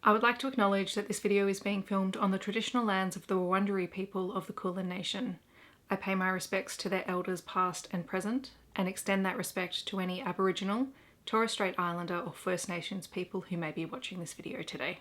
I would like to acknowledge that this video is being filmed on the traditional lands of the Wurrundjeri people of the Kulin Nation. I pay my respects to their elders past and present, and extend that respect to any Aboriginal, Torres Strait Islander or First Nations people who may be watching this video today.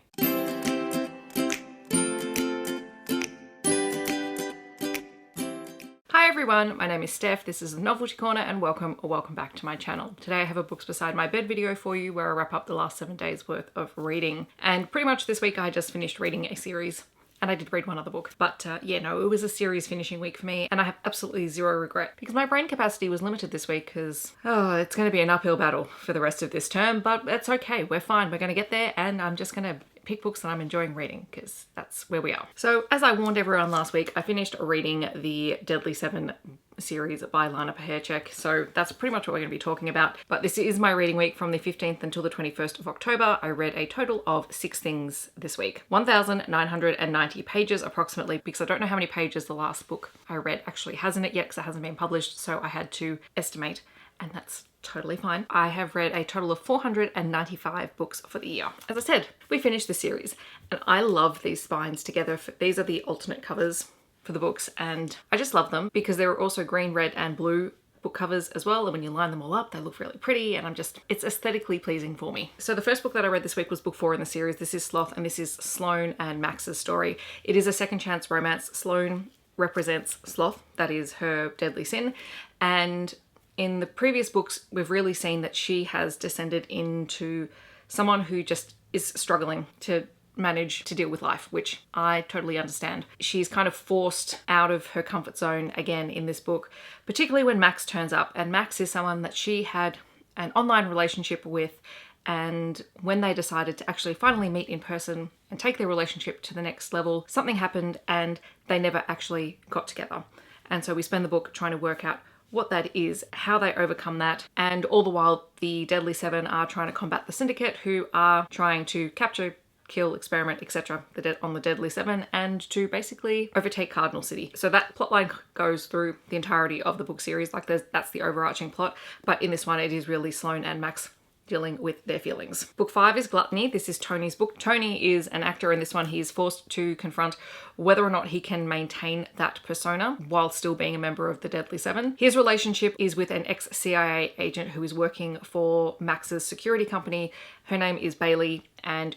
Hi everyone, my name is Steph, this is the Novelty Corner and welcome back to my channel. Today I have a books beside my bed video for you where I wrap up the last 7 days worth of reading. And pretty much this week I just finished reading a series. And I did read one other book. But yeah, no, it was a series finishing week for me and I have absolutely zero regret because my brain capacity was limited this week because, it's going to be an uphill battle for the rest of this term, but that's okay. We're fine. We're going to get there and I'm just going to pick books that I'm enjoying reading because that's where we are. So as I warned everyone last week, I finished reading the Deadly 7 series by Lana Pecherczyk. So that's pretty much what we're going to be talking about. But this is my reading week from the 15th until the 21st of October. I read a total of 6 things this week. 1,990 pages approximately, because I don't know how many pages the last book I read actually has in it yet because it hasn't been published. So I had to estimate, and that's totally fine. I have read a total of 495 books for the year. As I said, we finished the series and I love these spines together. These are the alternate covers for the books and I just love them because there are also green, red and blue book covers as well, and when you line them all up they look really pretty and it's aesthetically pleasing for me. So the first book that I read this week was book 4 in the series. This is Sloth and this is Sloane and Max's story. It is a second chance romance. Sloane represents Sloth, that is her deadly sin, and in the previous books, we've really seen that she has descended into someone who just is struggling to manage to deal with life, which I totally understand. She's kind of forced out of her comfort zone again in this book, particularly when Max turns up. And Max is someone that she had an online relationship with, and when they decided to actually finally meet in person and take their relationship to the next level, something happened and they never actually got together. And so we spend the book trying to work out what that is, how they overcome that, and all the while the Deadly 7 are trying to combat the Syndicate, who are trying to capture, kill, experiment, etc. on the Deadly 7 and to basically overtake Cardinal City. So that plotline goes through the entirety of the book series, that's the overarching plot, but in this one it is really Sloane and Max dealing with their feelings. Book 5 is Gluttony. This is Tony's book. Tony is an actor in this one. He's forced to confront whether or not he can maintain that persona while still being a member of the Deadly 7. His relationship is with an ex-CIA agent who is working for Max's security company. Her name is Bailey and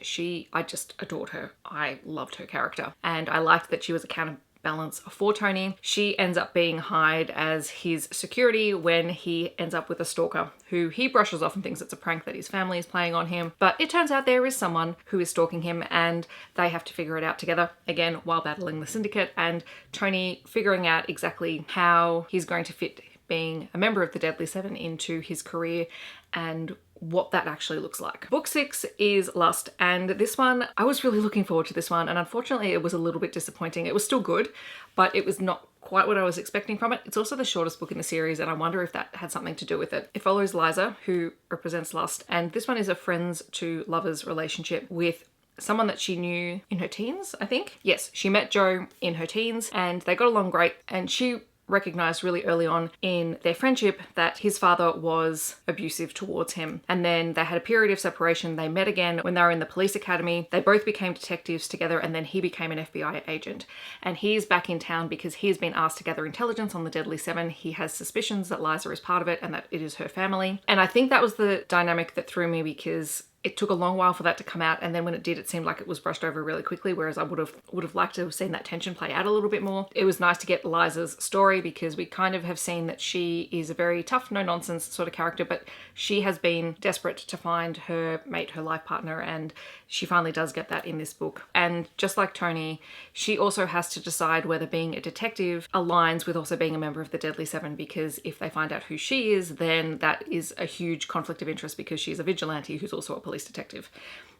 I just adored her. I loved her character and I liked that she was a counterbalance for Tony. She ends up being hired as his security when he ends up with a stalker who he brushes off and thinks it's a prank that his family is playing on him. But it turns out there is someone who is stalking him and they have to figure it out together, again, while battling the Syndicate, and Tony figuring out exactly how he's going to fit being a member of the Deadly 7 into his career and what that actually looks like. Book 6 is Lust, and this one, I was really looking forward to this one, and unfortunately it was a little bit disappointing. It was still good, but it was not quite what I was expecting from it. It's also the shortest book in the series, and I wonder if that had something to do with it. It follows Liza, who represents Lust, and this one is a friends to lovers relationship with someone that she knew in her teens, I think. Yes, she met Joe in her teens, and they got along great, and she recognized really early on in their friendship that his father was abusive towards him. And then they had a period of separation. They met again when they were in the police academy. They both became detectives together and then he became an FBI agent. And he's back in town because he's been asked to gather intelligence on the Deadly 7. He has suspicions that Liza is part of it and that it is her family. And I think that was the dynamic that threw me because it took a long while for that to come out, and then when it did, it seemed like it was brushed over really quickly, whereas I would have liked to have seen that tension play out a little bit more. It was nice to get Liza's story because we kind of have seen that she is a very tough, no-nonsense sort of character, but she has been desperate to find her mate, her life partner, and she finally does get that in this book. And just like Tony, she also has to decide whether being a detective aligns with also being a member of the Deadly 7, because if they find out who she is, then that is a huge conflict of interest because she's a vigilante who's also a police detective.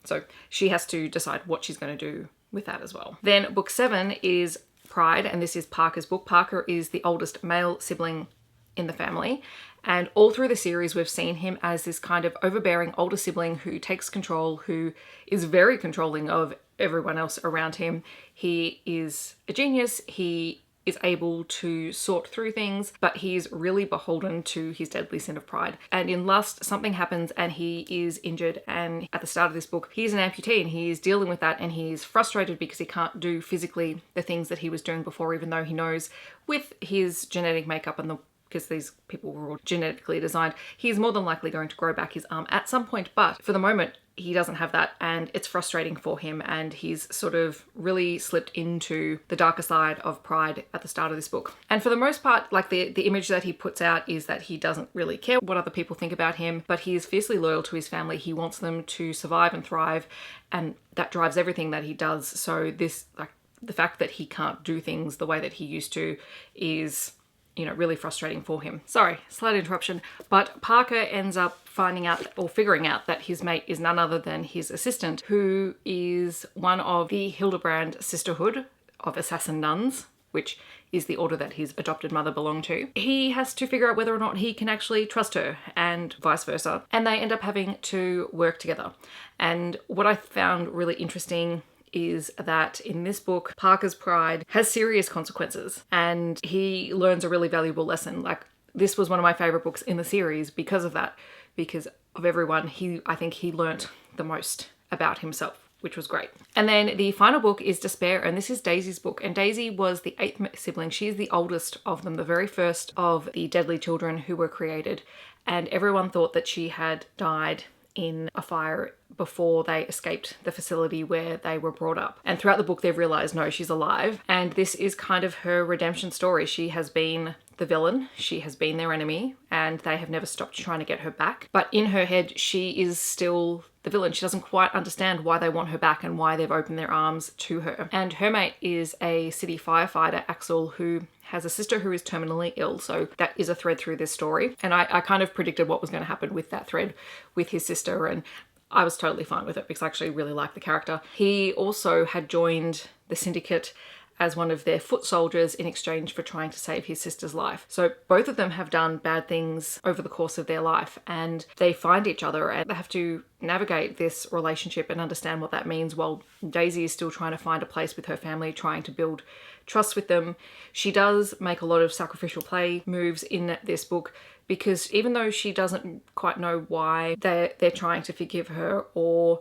So she has to decide what she's going to do with that as well. Then book 7 is Pride, and this is Parker's book. Parker is the oldest male sibling in the family, and all through the series we've seen him as this kind of overbearing older sibling who takes control, who is very controlling of everyone else around him. He is a genius. He is able to sort through things, but he's really beholden to his deadly sin of pride. And in Lust, something happens and he is injured, and at the start of this book, he's an amputee and he's dealing with that, and he's frustrated because he can't do physically the things that he was doing before, even though he knows with his genetic makeup and because these people were all genetically designed, he's more than likely going to grow back his arm at some point. But for the moment, he doesn't have that, and it's frustrating for him, and he's sort of really slipped into the darker side of pride at the start of this book. And for the most part, like the image that he puts out is that he doesn't really care what other people think about him, but he is fiercely loyal to his family. He wants them to survive and thrive, and that drives everything that he does. So this, like, the fact that he can't do things the way that he used to is, you know, really frustrating for him. Sorry, slight interruption. But Parker ends up finding out or figuring out that his mate is none other than his assistant, who is one of the Hildebrand Sisterhood of Assassin Nuns, which is the order that his adopted mother belonged to. He has to figure out whether or not he can actually trust her, and vice versa. And they end up having to work together. And what I found really interesting is that in this book, Parker's pride has serious consequences, and he learns a really valuable lesson. Like, this was one of my favorite books in the series because of that, because of everyone. I think he learnt the most about himself, which was great. And then the final book is Despair, and this is Daisy's book. And Daisy was the 8th sibling. She's the oldest of them, the very first of the deadly children who were created. And everyone thought that she had died in a fire before they escaped the facility where they were brought up. And throughout the book, they've realized, no, she's alive. And this is kind of her redemption story. She has been the villain, she has been their enemy, and they have never stopped trying to get her back. But in her head, she is still the villain. She doesn't quite understand why they want her back and why they've opened their arms to her. And her mate is a city firefighter, Axel, who has a sister who is terminally ill. So that is a thread through this story. And I kind of predicted what was going to happen with that thread with his sister, and I was totally fine with it because I actually really like the character. He also had joined the syndicate as one of their foot soldiers in exchange for trying to save his sister's life. So both of them have done bad things over the course of their life, and they find each other and they have to navigate this relationship and understand what that means, while Daisy is still trying to find a place with her family, trying to build trust with them. She does make a lot of sacrificial play moves in this book, because even though she doesn't quite know why they're trying to forgive her, or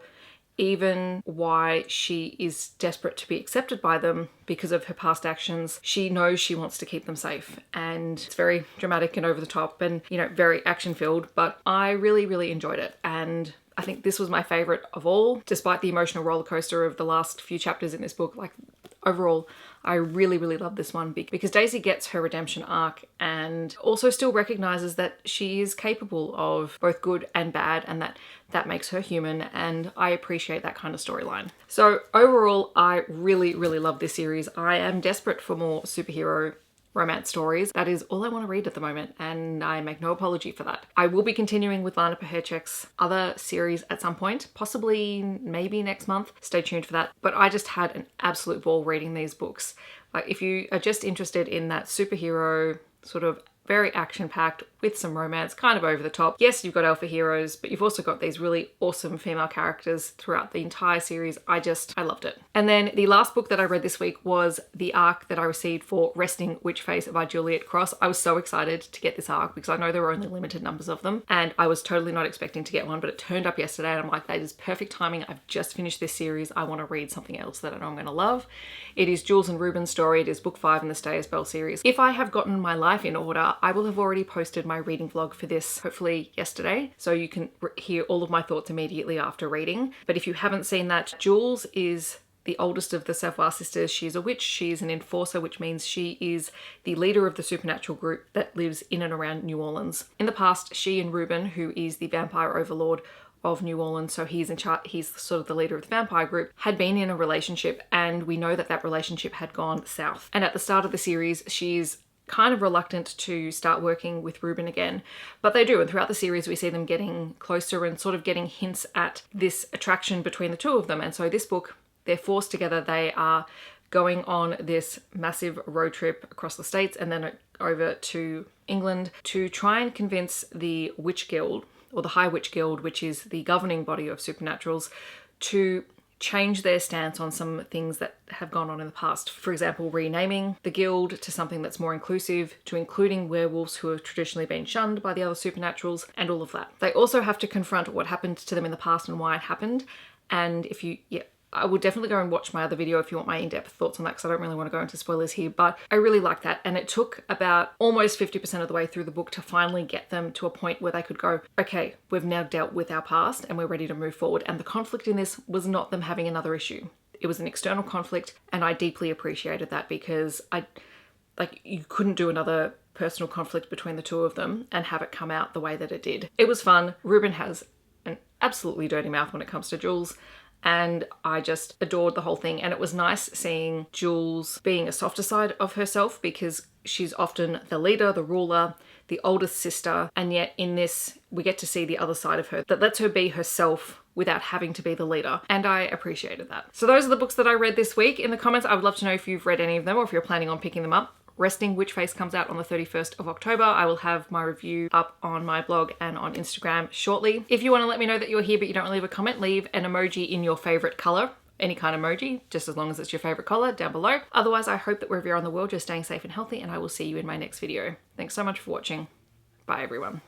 even why she is desperate to be accepted by them because of her past actions, she knows she wants to keep them safe. And it's very dramatic and over the top and, you know, very action filled, but I really, really enjoyed it. And I think this was my favorite of all, despite the emotional roller coaster of the last few chapters in this book. Like, overall, I really, really love this one because Daisy gets her redemption arc and also still recognizes that she is capable of both good and bad, and that makes her human, and I appreciate that kind of storyline. So overall, I really, really love this series. I am desperate for more superhero romance stories. That is all I want to read at the moment, and I make no apology for that. I will be continuing with Lana Pecherczyk's other series at some point, possibly maybe next month. Stay tuned for that. But I just had an absolute ball reading these books. Like, if you are just interested in that superhero sort of very action-packed with some romance, kind of over the top. Yes, you've got alpha heroes, but you've also got these really awesome female characters throughout the entire series. I loved it. And then the last book that I read this week was the arc that I received for Resting Witch Face by Juliette Cross. I was so excited to get this arc because I know there were only limited numbers of them, and I was totally not expecting to get one, but it turned up yesterday and I'm like, that is perfect timing. I've just finished this series. I want to read something else that I know I'm going to love. It is Jules and Ruben's story. It is book 5 in the Stay as Belle series. If I have gotten my life in order, I will have already posted my reading vlog for this, hopefully yesterday, so you can hear all of my thoughts immediately after reading. But if you haven't seen that, Jules is the oldest of the Savoir sisters. She is a witch. She is an enforcer, which means she is the leader of the supernatural group that lives in and around New Orleans. In the past, she and Ruben, who is the vampire overlord of New Orleans, so he's in charge, he's sort of the leader of the vampire group, had been in a relationship, and we know that that relationship had gone south. And at the start of the series, she's kind of reluctant to start working with Ruben again, but they do. And throughout the series, we see them getting closer and sort of getting hints at this attraction between the two of them. And so this book, they're forced together. They are going on this massive road trip across the States and then over to England to try and convince the Witch Guild, or the High Witch Guild, which is the governing body of supernaturals, to change their stance on some things that have gone on in the past. For example, renaming the guild to something that's more inclusive, to including werewolves who have traditionally been shunned by the other supernaturals, and all of that. They also have to confront what happened to them in the past and why it happened. And if you, I will definitely go and watch my other video if you want my in-depth thoughts on that, because I don't really want to go into spoilers here, but I really like that. And it took about almost 50% of the way through the book to finally get them to a point where they could go, okay, we've now dealt with our past and we're ready to move forward. And the conflict in this was not them having another issue. It was an external conflict, and I deeply appreciated that, because you couldn't do another personal conflict between the two of them and have it come out the way that it did. It was fun. Ruben has an absolutely dirty mouth when it comes to Jules, and I just adored the whole thing. And it was nice seeing Jules being a softer side of herself, because she's often the leader, the ruler, the oldest sister, and yet in this we get to see the other side of her that lets her be herself without having to be the leader, and I appreciated that. So those are the books that I read this week. In the comments, I would love to know if you've read any of them or if you're planning on picking them up. Resting Witch Face comes out on the 31st of October. I will have my review up on my blog and on Instagram shortly. If you want to let me know that you're here but you don't want to leave a comment, leave an emoji in your favorite color. Any kind of emoji, just as long as it's your favorite color, down below. Otherwise, I hope that wherever you're in the world, you're staying safe and healthy, and I will see you in my next video. Thanks so much for watching. Bye, everyone.